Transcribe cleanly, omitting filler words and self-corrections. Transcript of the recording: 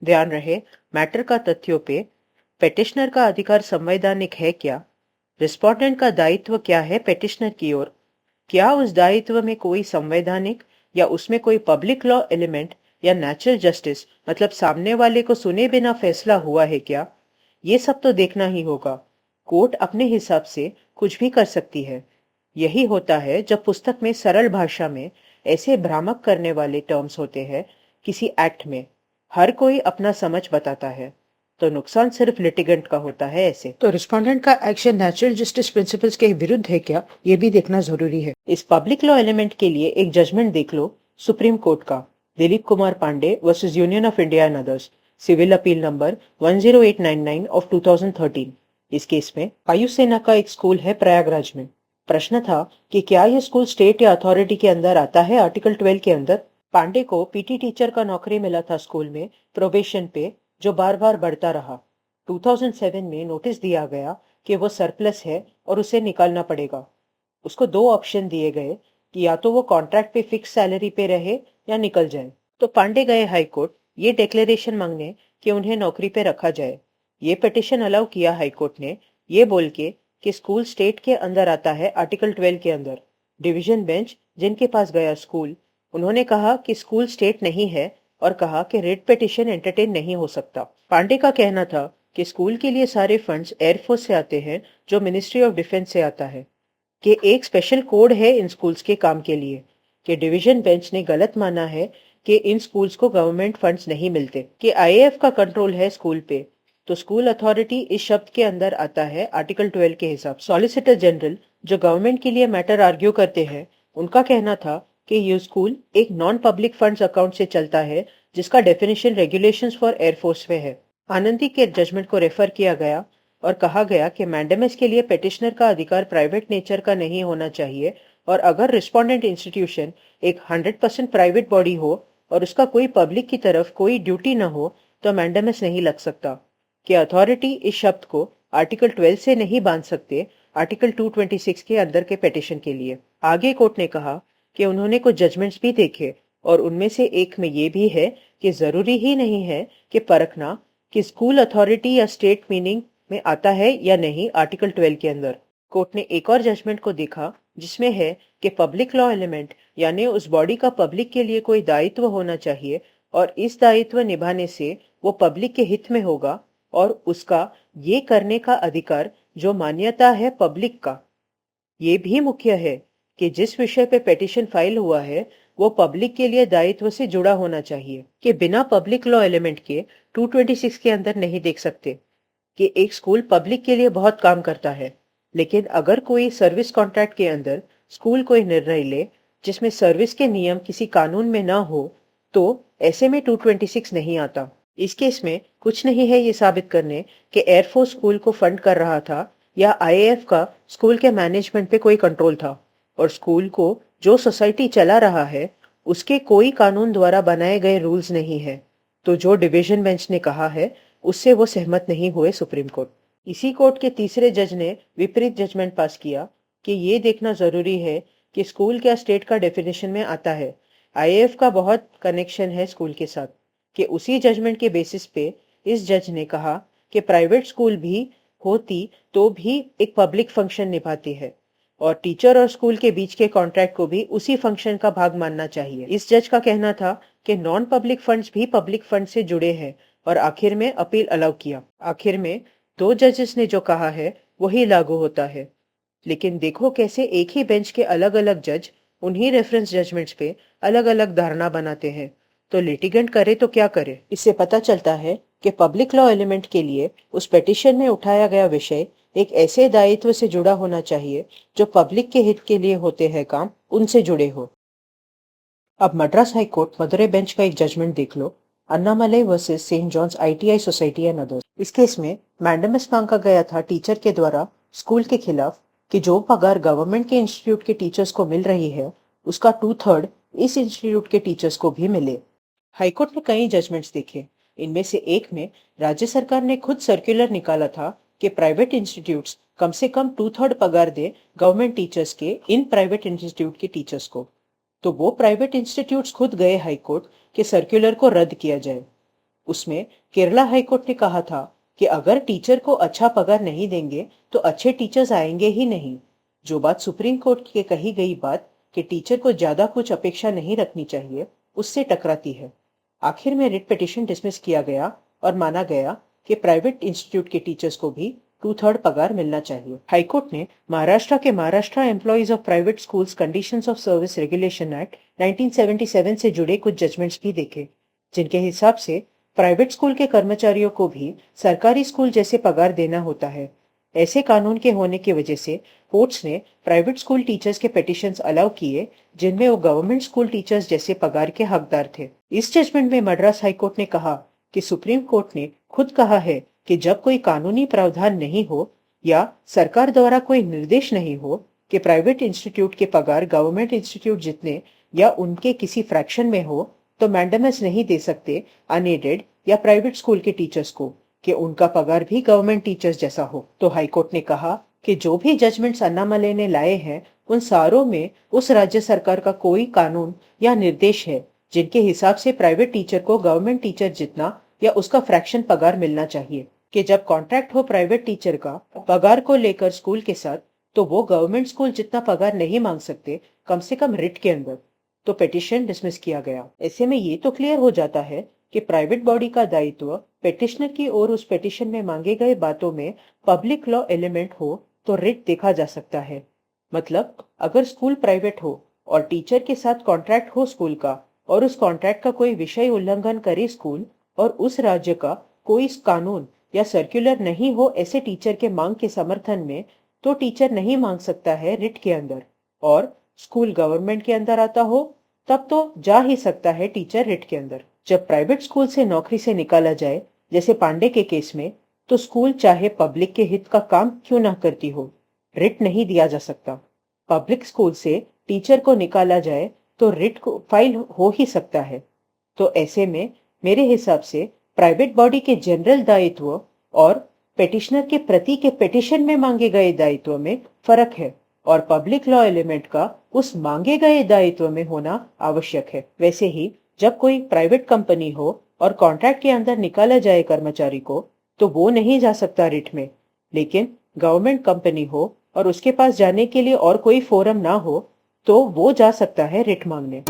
ध्यान रहे, मैटर का तथ्यों पे पेटिशनर का अधिकार संवैधानिक है क्या? रिस्पोंडेंट का दायित्व क्या है पेटिशनर की ओर? क्या उस दायित्व में कोई संवैधानिक या उसमें कोई पब्लिक लॉ एलिमेंट या नेचुरल जस्टिस मतलब सामने वाले को सुने बिना फैसला हुआ है क्या? ये सब तो देखना ही होगा। कोर्ट अपने हिसाब से कुछ भी कर सकती है। यही होता है जब पुस्तक में सरल भाषा में ऐसे भ्रामक करने वाले टर्म्स होते हैं किसी एक्ट में। हर कोई अपना समझ बताता है, तो नुकसान सिर्फ लिटिगेंट का होता है ऐसे। तो रिस्पोंडेंट का एक्शन नेचुरल जस्टिस प्रिंसिपल्स के विरुद्ध है क्या, ये भी देखना जरूरी है। इस पब्लिक लॉ एलिमेंट के लिए एक जजमेंट देख लो, सुप्रीम कोर्ट का, Dilip Kumar Pandey versus Union of India and others, civil appeal number 10899 of 2013। इस केस में वायुसेना का एक स्कूल है प्रयागराज में। प्रश्न था कि क्या यह स्कूल स्टेट या अथॉरिटी के अंदर आता है आर्टिकल 12 के अंदर। पांडे को पीटी टीचर का नौकरी मिला था स्कूल में प्रोबेशन पे, जो बार बार बढ़ता रहा। 2007 में नोटिस दिया गया कि वो सरप्लस है और उसे निकालना पड़ेगा। उसको दो ऑप्शन दिए गए कि या तो वो कॉन्ट्रैक्ट पे फिक्स सैलरी पे रहे या निकल जाए। तो पांडे गए हाई कोर्ट ये डिक्लेरेशन मांगने कि उन्हें नौकरी पे रखा जाए। ये पिटिशन अलाउ किया हाई कोर्ट ने, ये बोल के कि स्कूल स्टेट के अंदर आता है आर्टिकल 12 के अंदर। डिवीजन बेंच जिनके पास गया स्कूल, उन्होंने कहा कि स्कूल स्टेट नहीं है और कहा कि रेट पिटिशन एंटरटेन नहीं हो सकता। पांडे का कहना था कि स्कूल के लिए सारे फंड्स एयरफोर्स से आते हैं, जो मिनिस्ट्री ऑफ डिफेंस से आता है, कि एक स्पेशल कोड है इन स्कूल्स के काम के लिए, कि डिवीजन बेंच ने गलत माना है कि इन स्कूल्स को गवर्नमेंट फंड्स नहीं मिलते, कि आईएएफ का कंट्रोल है स्कूल पे, तो स्कूल अथॉरिटी इस शब्द के अंदर आता है आर्टिकल 12 के हिसाब। सॉलिसिटर जनरल जो गवर्नमेंट के लिए मैटर आर्ग्यू करते हैं, उनका कहना था कि ये स्कूल एक नॉन पब्लिक फंड्स अकाउंट से चलता है, जिसका डेफिनेशन रेगुलेशंस फॉर एयरफोर्स में है। आनंदी के जजमेंट को रेफर किया गया और कहा गया कि मैंडेमस के लिए पेटिशनर का अधिकार प्राइवेट नेचर का नहीं होना चाहिए, और अगर रिस्पोंडेंट इंस्टीट्यूशन एक 100% प्राइवेट बॉडी हो और उसका कोई पब्लिक की तरफ कोई ड्यूटी न हो, तो मैंडेमस नहीं लग सकता। कि अथॉरिटी इस शब्द को आर्टिकल 12 से नहीं बांध सकते आर्टिकल 226 के अंदर के पेटिशन के लिए। आगे कोर्ट ने कहा कि उन्होंने कुछ जजमेंट्स भी देखे और उनमें से एक में ये भी है कि जरूरी ही नहीं है कि परखना कि स्कूल अथॉरिटी या स्टेट मीनिंग में आता है या नहीं आर्टिकल 12 के अंदर। कोर्ट ने एक और जजमेंट को देखा जिसमें है कि पब्लिक लॉ एलिमेंट यानी उस बॉडी का पब्लिक के लिए कोई दायित्व होना चाहिए और इस दायित्व निभाने से वो पब्लिक के हित में होगा और उसका ये करने का अधिकार जो मान्यता है पब्लिक का। ये भी मुख्य है कि जिस विषय पे पेटिशन फाइल हुआ है वो पब्लिक के लिए दायित्व से जुड़ा होना चाहिए, कि बिना पब्लिक लॉ एलिमेंट के 226 के अंदर नहीं देख सकते कि एक स्कूल पब्लिक के लिए बहुत काम करता है, लेकिन अगर कोई सर्विस कॉन्ट्रैक्ट के अंदर स्कूल कोई निर्णय ले जिसमें सर्विस के नियम किसी कानून में ना हो, तो ऐसे में 226 नहीं आता। इस केस में कुछ नहीं है ये साबित करने कि एयरफोर्स स्कूल को फंड कर रहा था या आईएएफ का स्कूल के मैनेजमेंट पे कोई कंट्रोल था, और स्कूल को जो सोसाइटी चला रहा है उसके कोई कानून द्वारा बनाए गए रूल्स नहीं है। तो जो डिवीजन बेंच ने कहा है उससे वो सहमत नहीं हुए सुप्रीम कोर्ट। इसी कोर्ट के तीसरे जज ने विपरीत जजमेंट पास किया कि ये देखना जरूरी है कि स्कूल क्या स्टेट का डेफिनेशन में आता है। आईएएफ का बहुत कनेक्शन है स्कूल के साथ। कि उसी जजमेंट के बेसिस पे इस जज ने कहा कि प्राइवेट स्कूल भी होती तो भी एक पब्लिक फंक्शन निभाती है और टीचर और स्कूल के बीच के कॉन्ट्रैक्ट को भी उसी फंक्शन का भाग मानना चाहिए। इस जज का कहना था कि नॉन पब्लिक फंड्स भी पब्लिक फंड से जुड़े हैं और आखिर में अपील अलाउ किया। आखिर में दो जजेस ने जो कहा है वही लागू होता है। लेकिन देखो कैसे एक ही बेंच के अलग अलग जज उन्हीं रेफरेंस जजमेंट्स पे अलग अलग धारणा बनाते हैं। तो लिटिगेंट करे तो क्या करे। इससे पता चलता है कि पब्लिक लॉ एलिमेंट के लिए उस पिटीशन में उठाया गया विषय एक ऐसे दायित्व से जुड़ा होना चाहिए जो पब्लिक के हित के लिए होते हैं काम, उनसे जुड़े हो। अब Madras high court Madurai bench का एक जजमेंट देख लो, Annamalai versus Saint John's ITI society and others. इस केस में मैंडेमस मांगा गया था टीचर के द्वारा स्कूल के खिलाफ कि जो पगार गवर्नमेंट के इंस्टीट्यूट के टीचर्स को मिल रही है उसका 2/3 इस इंस्टीट्यूट के टीचर्स को भी मिले। हाईकोर्ट ने कई जजमेंट्स देखे। इनमें से एक में राज्य सरकार ने खुद सर्कुलर निकाला था कि प्राइवेट इंस्टीट्यूट्स कम से कम 2/3 पगार दे गवर्नमेंट टीचर्स के इन प्राइवेट इंस्टीट्यूट के टीचर्स को। तो वो प्राइवेट इंस्टीट्यूट्स खुद गए हाईकोर्ट के सर्कुलर को रद्द किया जाए। उसमें केरला हाईकोर्ट ने कहा था कि अगर टीचर को अच्छा पगार नहीं देंगे तो अच्छे टीचर्स आएंगे ही नहीं। जो बात सुप्रीम कोर्ट के कही गई बात कि टीचर को ज्यादा कुछ अपेक्षा नहीं रखनी चाहिए, उससे टकराती है। आखिर में रिट पिटीशन डिसमिस किया गया और माना गया कि प्राइवेट इंस्टीट्यूट के टीचर्स को भी 2/3 पगार मिलना चाहिए। हाईकोर्ट ने महाराष्ट्र के Maharashtra employees of private schools conditions of service regulation act 1977 से जुड़े कुछ जजमेंट्स भी देखे, जिनके हिसाब से प्राइवेट स्कूल के कर्मचारियों को भी सरकारी स्कूल जैसे पगार देना होता है। ऐसे कानून के होने की वजह से कोर्ट्स ने प्राइवेट स्कूल टीचर्स के पिटीशंस अलाउ किए जिनमें वो गवर्नमेंट स्कूल टीचर्स जैसे पगार के हकदार थे। इस जजमेंट में मद्रास हाईकोर्ट ने कहा कि सुप्रीम कोर्ट ने खुद कहा है कि जब कोई कानूनी प्रावधान नहीं हो या सरकार द्वारा कोई निर्देश नहीं हो कि प्राइवेट इंस्टीट्यूट के पगार गवर्नमेंट इंस्टीट्यूट जितने या उनके किसी फ्रैक्शन में हो, तो मैंडेमस नहीं दे सकते अनएडेड या प्राइवेट स्कूल के टीचर्स को कि उनका पगार भी गवर्नमेंट टीचर्स जैसा हो। तो हाईकोर्ट ने कहा कि जो भी जजमेंट्स अन्नामलई ने लाए हैं उन सारों में उस राज्य सरकार का कोई कानून या निर्देश है जिनके हिसाब से प्राइवेट टीचर को गवर्नमेंट टीचर जितना या उसका फ्रैक्शन पगार मिलना चाहिए। कि जब कॉन्ट्रैक्ट हो प्राइवेट टीचर का पगार को लेकर स्कूल के साथ, तो वो गवर्नमेंट स्कूल जितना पगार नहीं मांग सकते, कम से कम रिट के अंदर। तो पिटीशन डिसमिस किया गया। ऐसे में ये तो क्लियर हो जाता है कि प्राइवेट बॉडी का दायित्व पिटिशनर की ओर उस पिटीशन में मांगे गए बातों में पब्लिक लॉ एलिमेंट हो तो रिट देखा जा सकता है। मतलब अगर स्कूल प्राइवेट हो और टीचर के साथ कॉन्ट्रैक्ट हो स्कूल का और उस कॉन्ट्रैक्ट का कोई विषय उल्लंघन करे स्कूल और उस राज्य का कोई कानून या सर्कुलर नहीं हो ऐसे टीचर के मांग के समर्थन में, तो टीचर नहीं मांग सकता है रिट के अंदर। और स्कूल गवर्नमेंट के अंदर आता हो तब तो जा ही सकता है टीचर रिट के अंदर। जब प्राइवेट स्कूल से नौकरी से निकाला जाए, जैसे पांडे के केस में, तो स्कूल चाहे पब्लिक के हित का काम क्यों ना करती हो, रिट नहीं दिया जा सकता। पब्लिक स्कूल से टीचर को निकाला जाए तो रिट को फाइल हो ही सकता है। तो ऐसे में मेरे हिसाब से प्राइवेट बॉडी के जनरल दायित्व और पिटिशनर के प्रति के पिटिशन में मांगे गए दायित्व में फर्क है और पब्लिक लॉ एलिमेंट का उस मांगे गए दायित्व में होना आवश्यक है। वैसे ही जब कोई प्राइवेट कंपनी हो और कॉन्ट्रैक्ट के अंदर निकाला जाए कर्मचारी को, तो वो नहीं जा सकता रिट में। लेकिन गवर्नमेंट कंपनी हो और उसके पास जाने के लिए और कोई फोरम ना हो, तो वो जा सकता है रिट मांगने।